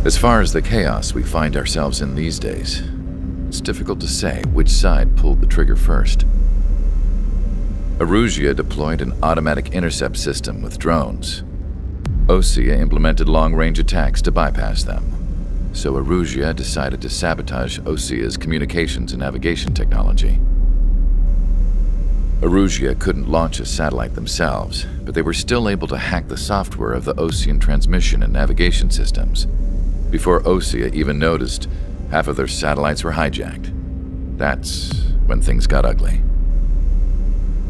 As far as the chaos we find ourselves in these days, it's difficult to say which side pulled the trigger first. Erusia deployed an automatic intercept system with drones. Osea implemented long-range attacks to bypass them. So Erusia decided to sabotage Osea's communications and navigation technology. Erusia couldn't launch a satellite themselves, but they were still able to hack the software of the Osean transmission and navigation systems. Before Osea even noticed, half of their satellites were hijacked. That's when things got ugly.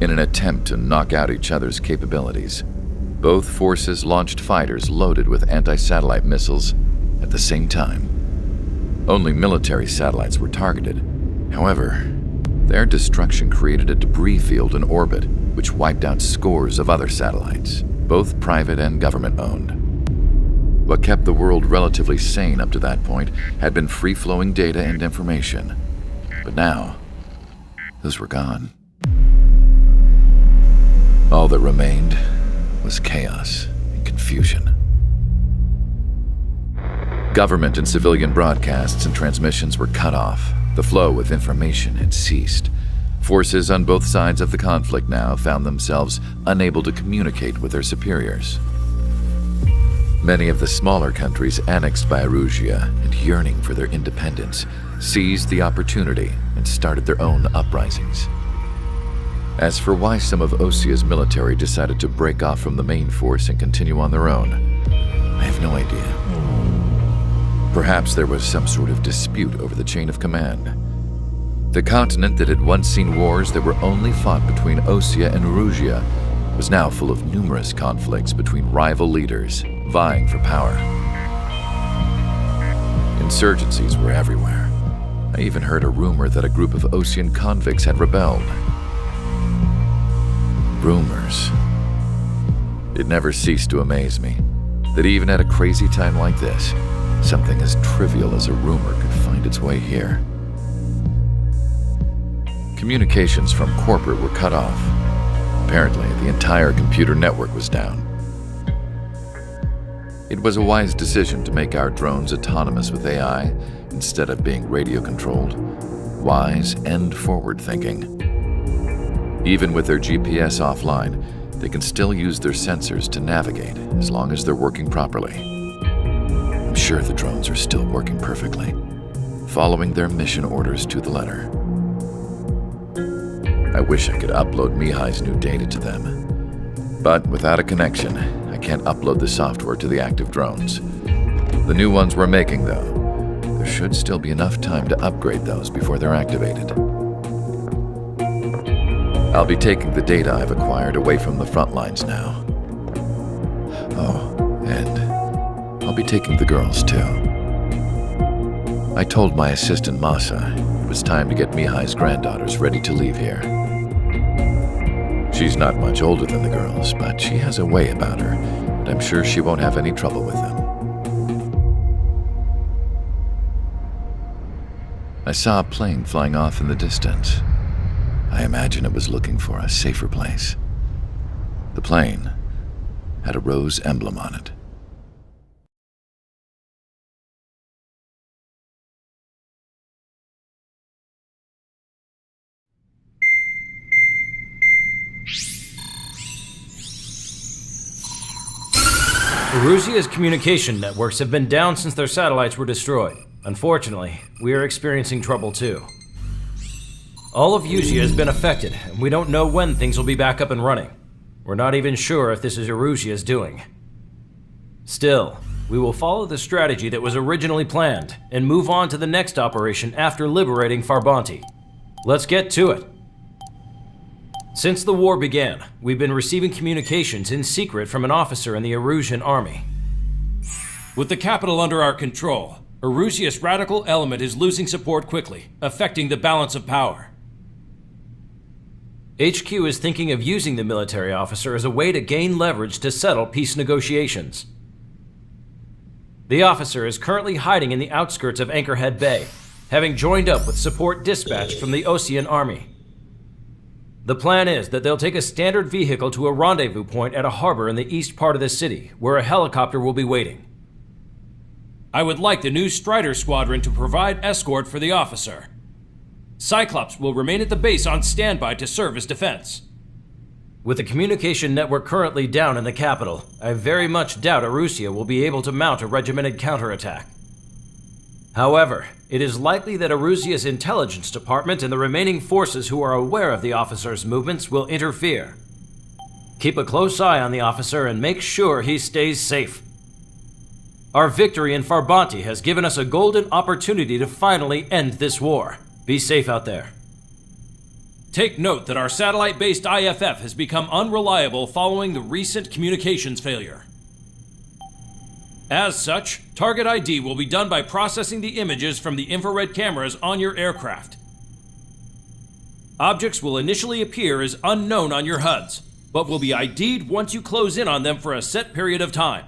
In an attempt to knock out each other's capabilities, both forces launched fighters loaded with anti-satellite missiles at the same time. Only military satellites were targeted. However, their destruction created a debris field in orbit, which wiped out scores of other satellites, both private and government-owned. What kept the world relatively sane up to that point had been free-flowing data and information. But now, those were gone. All that remained was chaos and confusion. Government and civilian broadcasts and transmissions were cut off. The flow of information had ceased. Forces on both sides of the conflict now found themselves unable to communicate with their superiors. Many of the smaller countries annexed by Erusia and yearning for their independence seized the opportunity and started their own uprisings. As for why some of Osea's military decided to break off from the main force and continue on their own, I have no idea. Perhaps there was some sort of dispute over the chain of command. The continent that had once seen wars that were only fought between Osea and Erusia was now full of numerous conflicts between rival leaders vying for power. Insurgencies were everywhere. I even heard a rumor that a group of Osean convicts had rebelled. Rumors. It never ceased to amaze me that even at a crazy time like this, something as trivial as a rumor could find its way here. Communications from corporate were cut off. Apparently, the entire computer network was down. It was a wise decision to make our drones autonomous with AI instead of being radio-controlled. Wise and forward-thinking. Even with their GPS offline, they can still use their sensors to navigate as long as they're working properly. I'm sure the drones are still working perfectly, following their mission orders to the letter. I wish I could upload Mihai's new data to them. But without a connection, I can't upload the software to the active drones. The new ones we're making, though, there should still be enough time to upgrade those before they're activated. I'll be taking the data I've acquired away from the front lines now. Oh, and I'll be taking the girls, too. I told my assistant Masa it was time to get Mihai's granddaughters ready to leave here. She's not much older than the girls, but she has a way about her, and I'm sure she won't have any trouble with them. I saw a plane flying off in the distance. I imagine it was looking for a safer place. The plane had a rose emblem on it. Erusia's communication networks have been down since their satellites were destroyed. Unfortunately, we are experiencing trouble too. All of Usea has been affected, and we don't know when things will be back up and running. We're not even sure if this is Erusia's doing. Still, we will follow the strategy that was originally planned and move on to the next operation after liberating Farbanti. Let's get to it. Since the war began, we've been receiving communications in secret from an officer in the Erusian army. With the capital under our control, Erusia's radical element is losing support quickly, affecting the balance of power. HQ is thinking of using the military officer as a way to gain leverage to settle peace negotiations. The officer is currently hiding in the outskirts of Anchorhead Bay, having joined up with support dispatched from the Osean army. The plan is that they'll take a standard vehicle to a rendezvous point at a harbor in the east part of the city, where a helicopter will be waiting. I would like the new Strider Squadron to provide escort for the officer. Cyclops will remain at the base on standby to serve as defense. With the communication network currently down in the capital, I very much doubt Erusia will be able to mount a regimented counterattack. However, it is likely that Erusia's intelligence department and the remaining forces who are aware of the officer's movements will interfere. Keep a close eye on the officer and make sure he stays safe. Our victory in Farbanti has given us a golden opportunity to finally end this war. Be safe out there. Take note that our satellite-based IFF has become unreliable following the recent communications failure. As such, target ID will be done by processing the images from the infrared cameras on your aircraft. Objects will initially appear as unknown on your HUDs, but will be ID'd once you close in on them for a set period of time.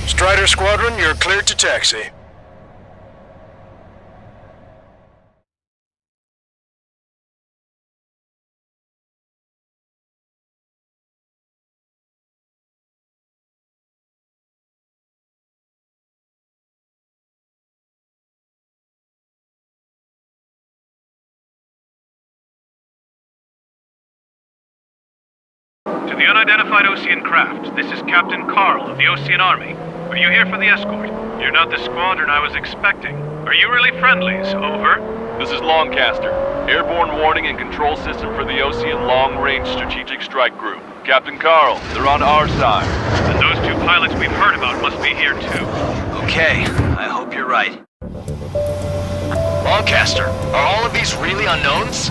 Strider Squadron, you're cleared to taxi. To the unidentified Osean craft, this is Captain Carl of the Osean Army. Are you here for the escort? You're not the squadron I was expecting. Are you really friendlies? Over. This is Longcaster. Airborne warning and control system for the Osean Long-Range Strategic Strike Group. Captain Carl, they're on our side. And those two pilots we've heard about must be here too. Okay, I hope you're right. Longcaster, are all of these really unknowns?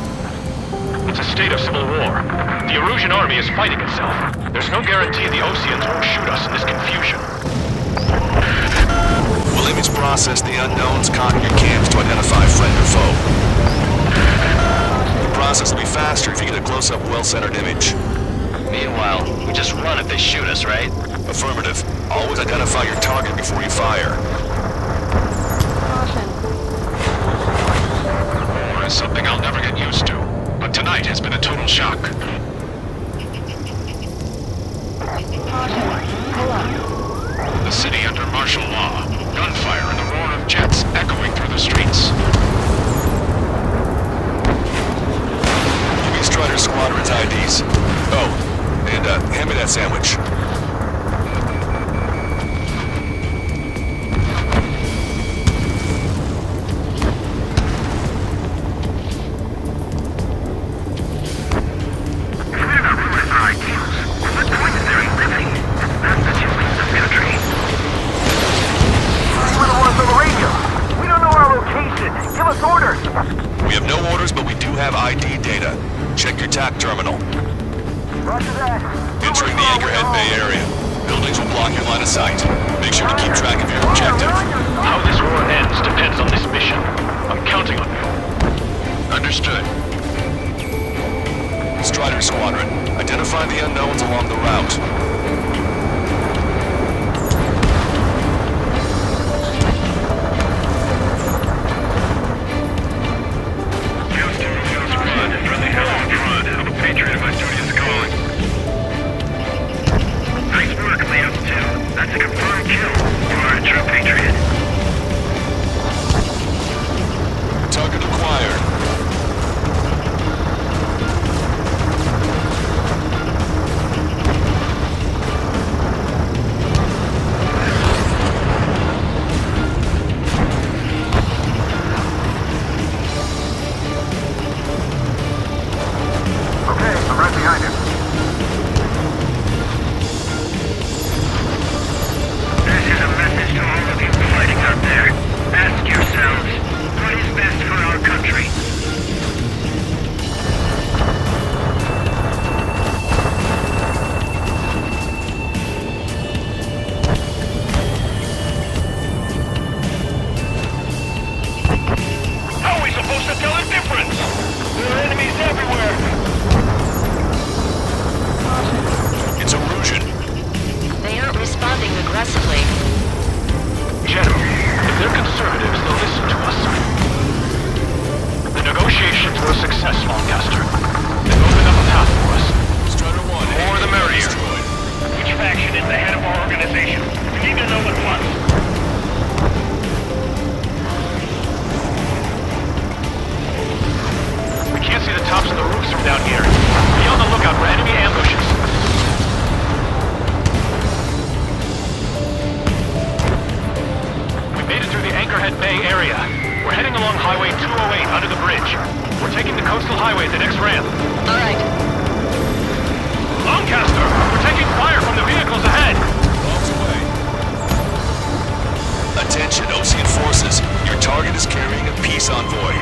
It's a state of civil war. The Erusian army is fighting itself. There's no guarantee the Oseans won't shoot us in this confusion. We'll image process the unknowns, conquer your camps to identify friend or foe. The process will be faster if you get a close-up, well-centered image. Meanwhile, we just run if they shoot us, right? Affirmative. Always identify your target before you fire. War is something I'll never get used to, but tonight has been a total shock. The city under martial law, gunfire and the roar of jets echoing through the streets. Give me Strider Squadron's IDs. Oh, and hand me that sandwich. We have no orders, but we do have ID data. Check your TAC terminal. Roger that. Entering the Anchorhead Bay area. Buildings will block your line of sight. Make sure to keep track of your objective. How this war ends depends on this mission. I'm counting on you. Understood. Strider Squadron, identify the unknowns along the route. Patriot of Asturias calling. Nice work, Leo 2. That's a confirmed kill. You are a true patriot. Target acquired. This is the head of our organization. We need to know at once. We can't see the tops of the roofs from down here. Be on the lookout for enemy ambushes. We made it through the Anchorhead Bay area. We're heading along Highway 208 under the bridge. We're taking the coastal highway at the next ramp. All right. Lancaster, we're taking fire from the vehicles ahead. Bombs away. Attention, Ocean forces. Your target is carrying a peace envoy.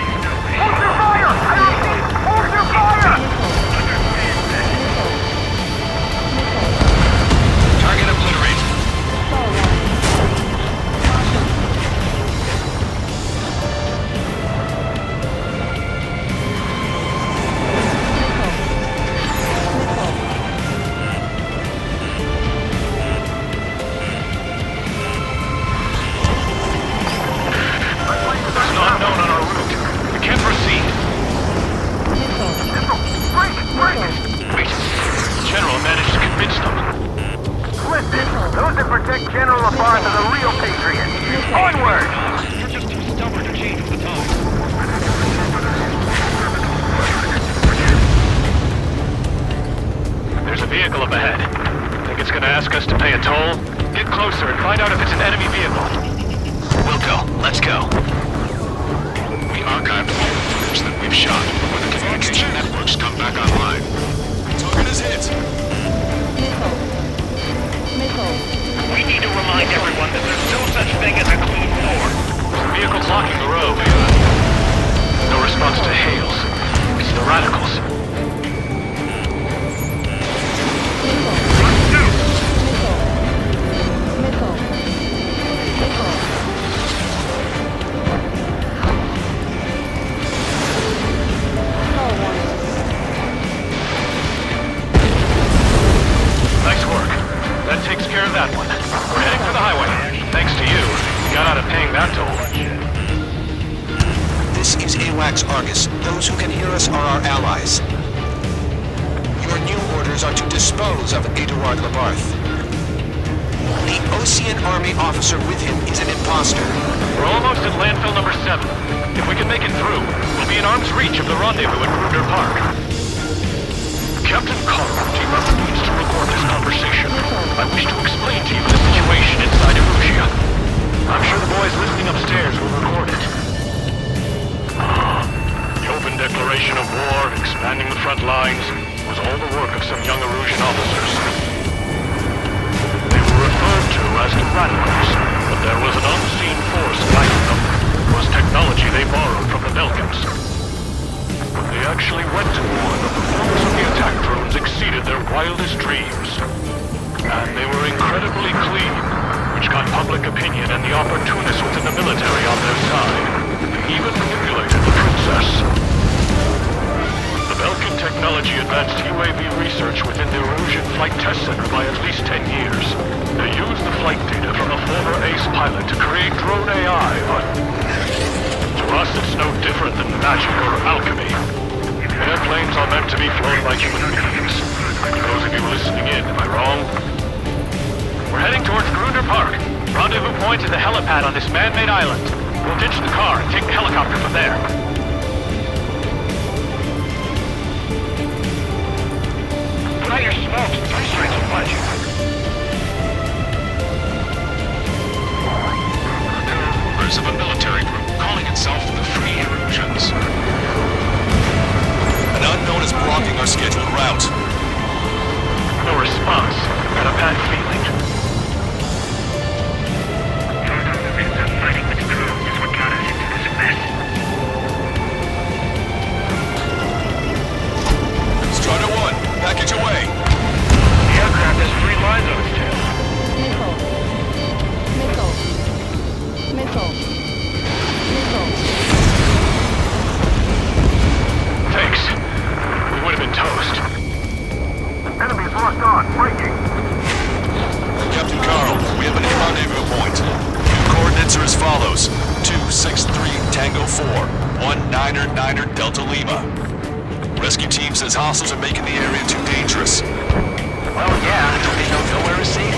Hold your fire! Hold your fire! Target obliterated. There's an unknown on our route. We can't proceed. Wait. General managed to convince them. Listen, those that protect General Labarth are the real patriots. Onward! You're just too stubborn to change with the times. There's a vehicle up ahead. Think it's gonna ask us to pay a toll? Get closer and find out if it's an enemy vehicle. We'll go. Let's go. We archived all the footage that we've shot. When the communication networks come back online. Target is hit. We need to remind everyone that there's no such thing as a clean door. The vehicle's blocking the road. No response to hails. It's the radicals. Nice work. That takes care of that one. We're heading for the highway. Thanks to you, we got out of paying that toll. This is AWACS Argus. Those who can hear us are our allies. Your new orders are to dispose of Eduard Labarth. The Ocean Army officer with him is an imposter. We're almost at landfill number 7. If we can make it through, we'll be in arm's reach of the rendezvous at Kruger Park. Captain Carl, team up needs to record this conversation. I wish to explain to you the situation inside Erusia. I'm sure the boys listening upstairs will record it. The open declaration of war, expanding the front lines, was all the work of some young Erusian officers. They were referred to as the radicals, but there was an unseen force guiding them. It was technology they borrowed from the Belkans. When they actually went to war, the performance of the attack drones exceeded their wildest dreams. And they were incredibly clean, which got public opinion and the opportunists within the military on their side. They even manipulated the princess. The Belkan technology advanced UAV research within the Erusian Flight Test Center by at least 10 years. They used the flight data from a former ace pilot to create drone AI, but to us it's no different than magic or alchemy. Airplanes are meant to be flown by human beings. Those of you listening in, am I wrong? We're heading towards Gruner Park. Rendezvous point is the helipad on this man-made island. We'll ditch the car and take the helicopter from there. Put out your smokes. Three strikes will find you. There are rumors of a military group calling itself the Free Erusians. An unknown is blocking our scheduled route. No response. Got a bad feeling. Fighting with crew is what got us into this mess. Strider 1, package away. The aircraft has 3 lines on its tail. Thanks. We would have been toast. Enemies locked on. Breaking. Captain Carl, we have a new rendezvous point. New coordinates are as follows. 263 Tango 4, 1999 Delta Lima. Rescue team says hostiles are making the area too dangerous. Well, yeah, they don't know where to see.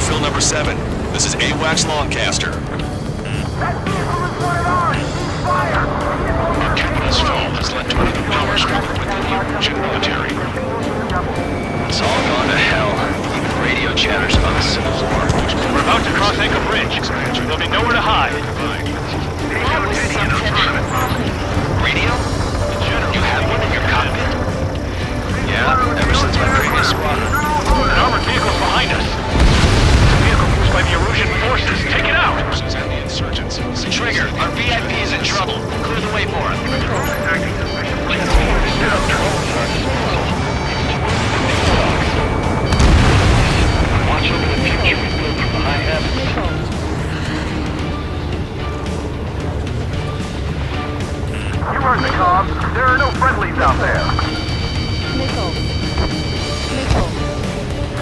Phil number 7. This is AWACS Longcaster. Our capital's fall has led to another power struggle within the Erusian military. It's all gone to hell. Even radio chatters about the Civil War. We're about to cross Anchor Bridge. There'll be nowhere to hide. That was something. Radio? You have one in your cockpit? Yeah, ever since my previous squadron. An armored vehicle's behind us. It's a vehicle used by the Erusian forces. Take it out! And the insurgents. Trigger, our VIP is in trouble. Clear the way for him. Watch over the future we built from the high heavens. You heard the comm. There are no friendlies out there.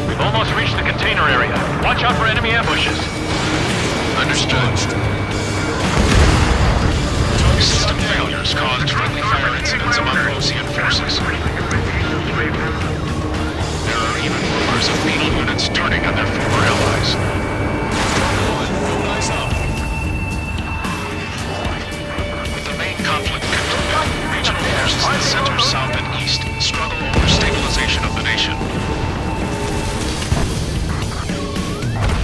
We've almost reached the container area. Watch out for enemy ambushes. Understood. System failures caused friendly fire incidents among Osean forces. There are even rumors of penal units turning on their former allies. With the main conflict concluded, regional forces in the center, south, and east struggle over stabilization of the nation.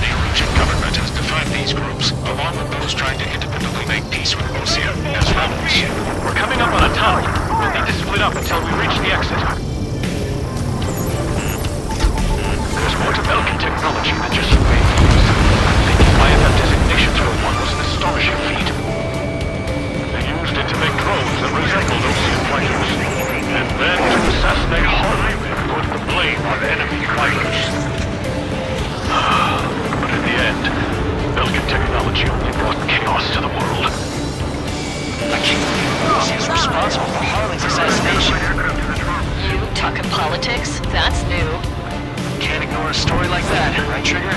The Erusian government has defined these groups, along with those trying to independently make peace with Osean, as rebels. We're coming up on a tunnel. We'll need to split up until we reach the exit. There's more to Belkin technology than just UAVs. Thinking IFF designations for one was an astonishing feat. They used it to make drones that resembled Osean fighters, and then to assassinate Harley and put the blame on enemy fighters. But in the end, Belkin technology only brought chaos to the world. I can't believe Osean's responsible for Harley's assassination. You talking politics? That's new. Can't ignore a story like that, right, Trigger?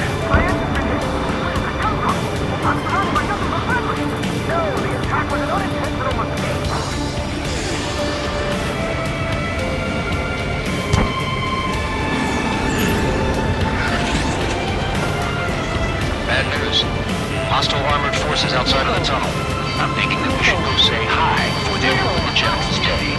Bad news. Hostile armored forces outside of the tunnel. I'm thinking that we should go say hi before they ruin the general's day.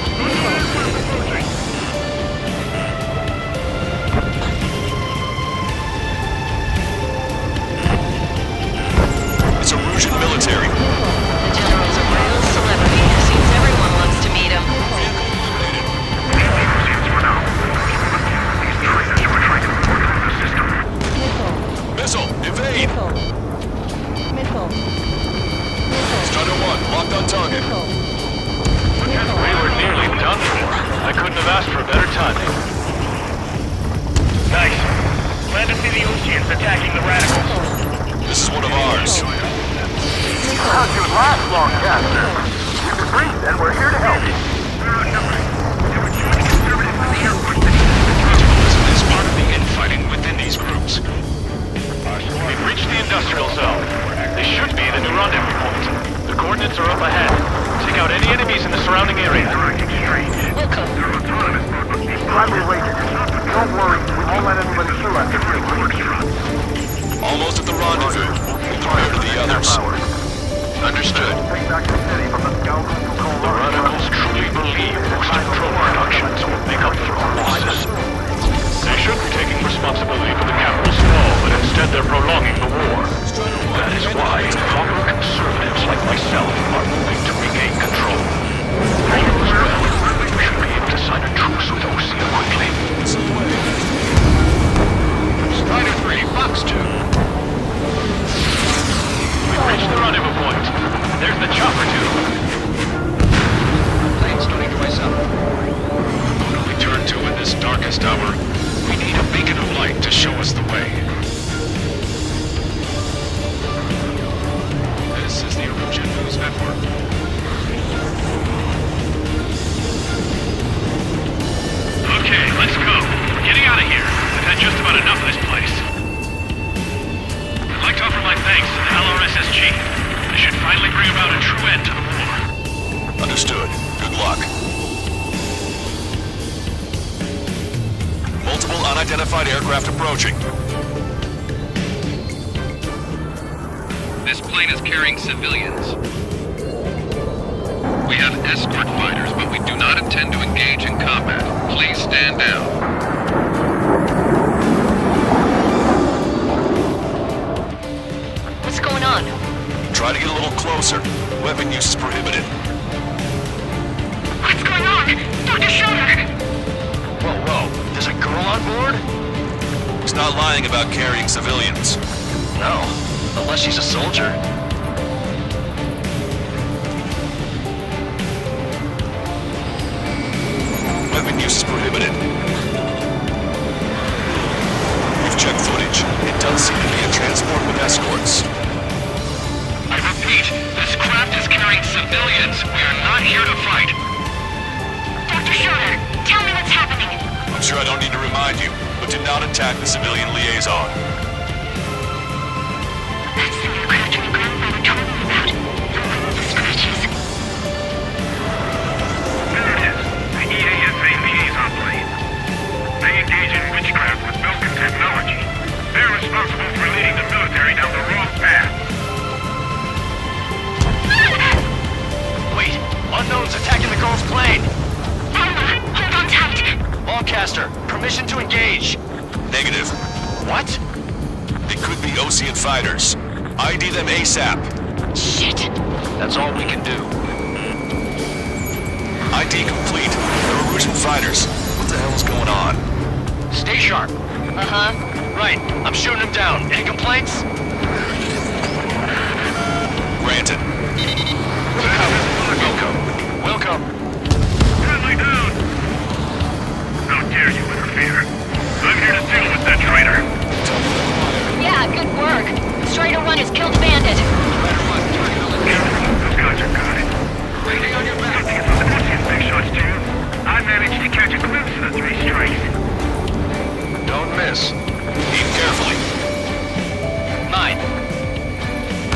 It's Erusian military. The general's a real celebrity. Seems everyone wants to meet him. Missile, evade! Strider 1, locked on target. We were nearly done for. I couldn't have asked for better timing. Nice. Glad to see the Oseans attacking the radicals. This is one of ours. How'd you last, Longcaster? You can breathe, and we're here to help. Is part of the infighting within these groups. We've reached the industrial zone. They should be the new rendezvous point. The coordinates are up ahead. Take out any enemies in the surrounding area. Welcome. Glad we waited. Don't worry, we won't let anybody shoot us. Almost at the rendezvous. Prior to the others. Understood. Take back the city from the scoundrels who call The radicals truly believe most drone productions will make up for our losses. They should be taking responsibility for the capital's fall, but instead they're prolonging the war. That is why proper conservatives like myself are moving to regain control. All goes well, we should be able to sign a truce with Osean quickly. Strider 3, Fox 2. We've reached the rendezvous point. There's the chopper tube. Planes don't need to ice up. Who do we turn to in this darkest hour? We need a beacon of light to show us the way. This is the Erusian News Network. Okay, let's go. We're getting out of here. I've had just about enough of this place. I'd like to offer my thanks to the LRSSG. This should finally bring about a true end to the war. Understood. Good luck. Multiple unidentified aircraft approaching. This plane is carrying civilians. We have escort fighters, but we do not intend to engage in combat. Please stand down. What's going on? Try to get a little closer. Weapon use is prohibited. What's going on? Dr. Schroeder! Whoa. There's a girl on board? He's not lying about carrying civilians. No. Unless she's a soldier. Weapon use is prohibited. We've checked footage. It does seem to be a transport with escorts. I repeat, this craft is carrying civilians. We are not here to fight. Dr. Schroeder, tell me what's happening. I'm sure I don't need to remind you, but do not attack the civilian liaison. That's the aircraft your grandfather told me about. The one with the scratches. There it is. The EASA liaison plane. They engage in witchcraft with Belkin technology. They're responsible for leading the military down the wrong path. Wait, unknown's attacking the girl's plane. Alma, hold on tight. Lancaster, permission to engage. Negative. What? They could be Osean fighters. ID them ASAP. Shit. That's all we can do. ID complete. They're Erusian fighters. What the hell's going on? Stay sharp. Uh-huh. Right, I'm shooting him down. Any complaints? Granted. Welcome. Friendly down. How dare you interfere? I'm here to deal with that traitor. Yeah, good work. Strider 1 has killed Bandit. Those guys are good. Waiting on your back. Something about the Ocean big shots, too. I managed to catch a glimpse of the 3 strikes. Don't miss. Aim carefully. 9.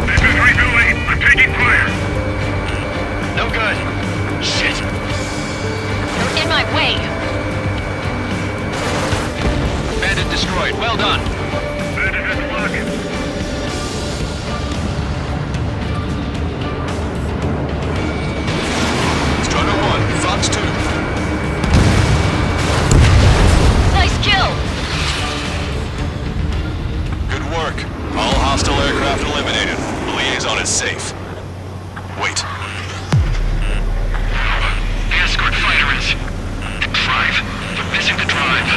This is refueling. I'm taking fire. No good. Shit. You're in my way. Bandit destroyed. Well done. Bandit has luck. Strider 1, Fox 2. Nice kill. Good work. All hostile aircraft eliminated. The liaison is safe. Wait. The escort fighter is... Drive. They're missing the drive.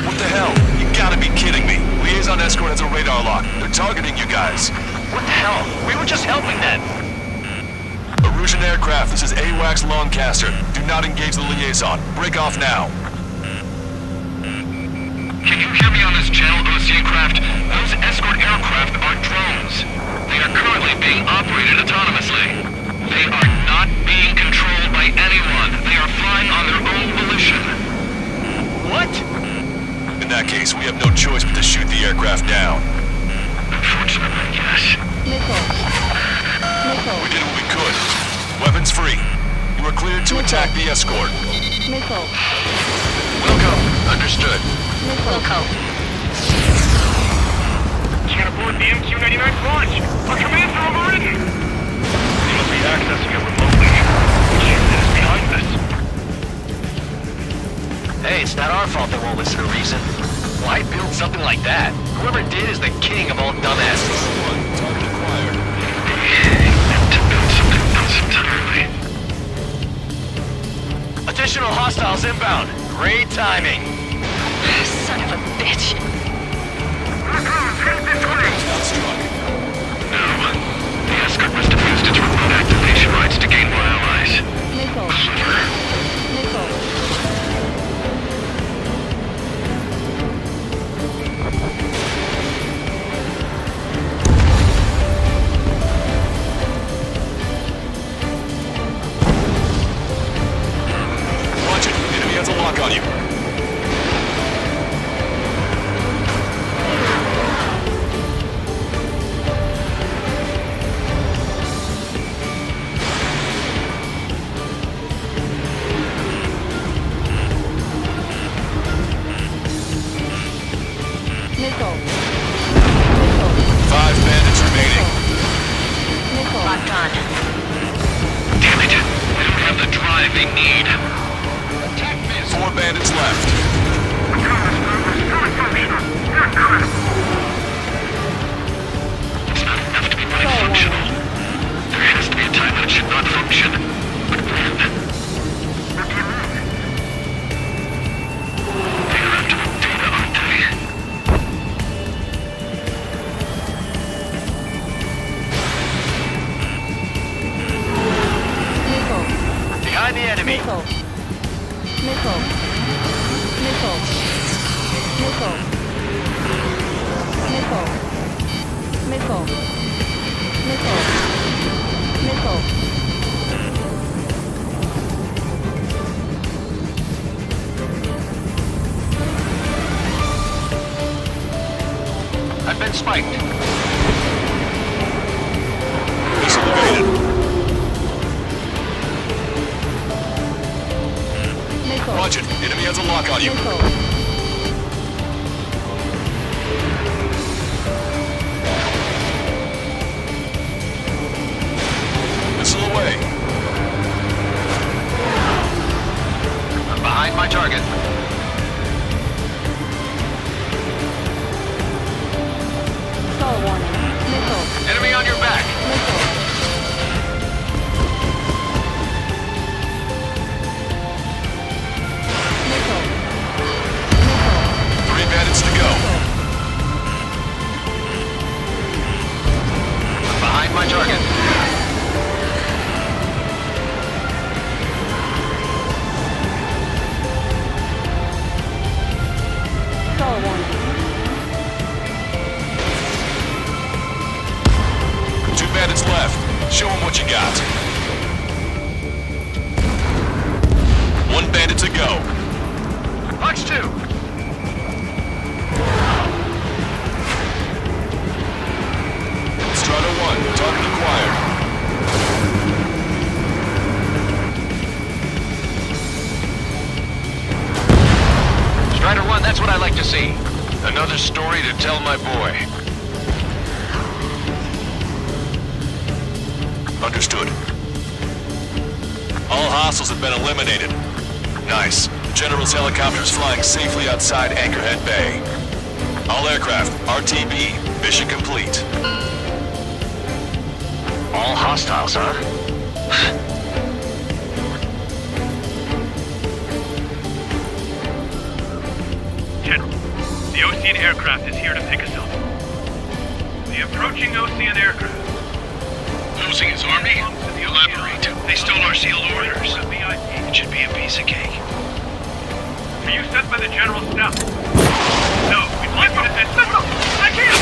What the hell? You gotta be kidding me. Liaison escort has a radar lock. They're targeting you guys. What the hell? We were just helping them. Erusian aircraft, this is AWACS Lancaster. Do not engage the liaison. Break off now. Can you hear me on this channel, Ocean craft? Those escort aircraft are drones. They are currently being operated autonomously. They are not being controlled by anyone. They are flying on their own volition. What? In that case, we have no choice but to shoot the aircraft down. Unfortunately, yes. We did what we could. Weapons free. You are cleared to attack the escort. Welcome. Understood. Wilco. Can't aboard the MQ-99 launch. Our commands are overridden. They must be accessing it remotely. Shit is behind this. Hey, it's not our fault they won't listen to reason. Why build something like that? Whoever did is the king of all dumbasses. Target acquired. To build something else entirely. Additional hostiles inbound. Great timing. Son of a bitch. Outstruck. No. The escort must have used its remote activation rights to gain more allies. Clever. Watch it. Enemy has a lock on you. Five bandits remain Locked on. Damn it! I don't have the drive they need. 4 bandits left. It's not enough to be fully functional. There has to be a time when it should not function. But when? They're after the data, aren't they? Behind the enemy. I've been spiked. Missile evaded. Watch it. Enemy has a lock on you. Missile away. I'm behind my target. Enemy on your back. 3 bandits to go. Behind my target. Two bandits left. Show them what you got. 1 bandit to go. Watch 2. Strata 1, target acquired. Strider 1, that's what I like to see. Another story to tell my boy. Understood. All hostiles have been eliminated. Nice. General's helicopter is flying safely outside Anchorhead Bay. All aircraft, RTB, mission complete. All hostiles, huh? General, the Ocean aircraft is here to pick us up. The approaching Ocean aircraft. Losing his army? Elaborate. They stole our sealed orders. It should be a piece of cake. Were you sent by the General's staff? No, we'd like you to send... Listen! I can't!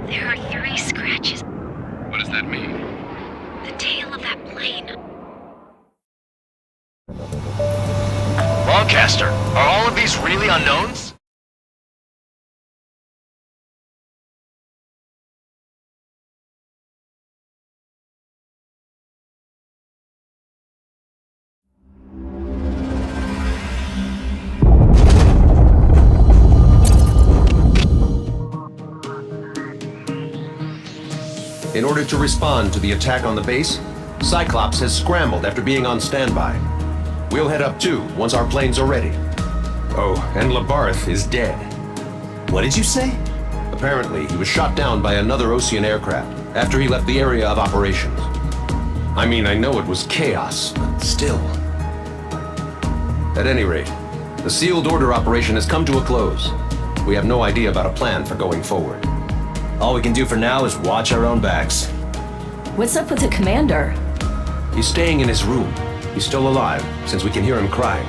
There are 3 scratches. What does that mean? The tail of that plane. Longcaster, are all of these really unknowns? In order to respond to the attack on the base, Cyclops has scrambled after being on standby. We'll head up too, once our planes are ready. Oh, and Labarth is dead. What did you say? Apparently, he was shot down by another Ocean aircraft after he left the area of operations. I mean, I know it was chaos, but still. At any rate, the sealed order operation has come to a close. We have no idea about a plan for going forward. All we can do for now is watch our own backs. What's up with the commander? He's staying in his room. He's still alive, since we can hear him crying.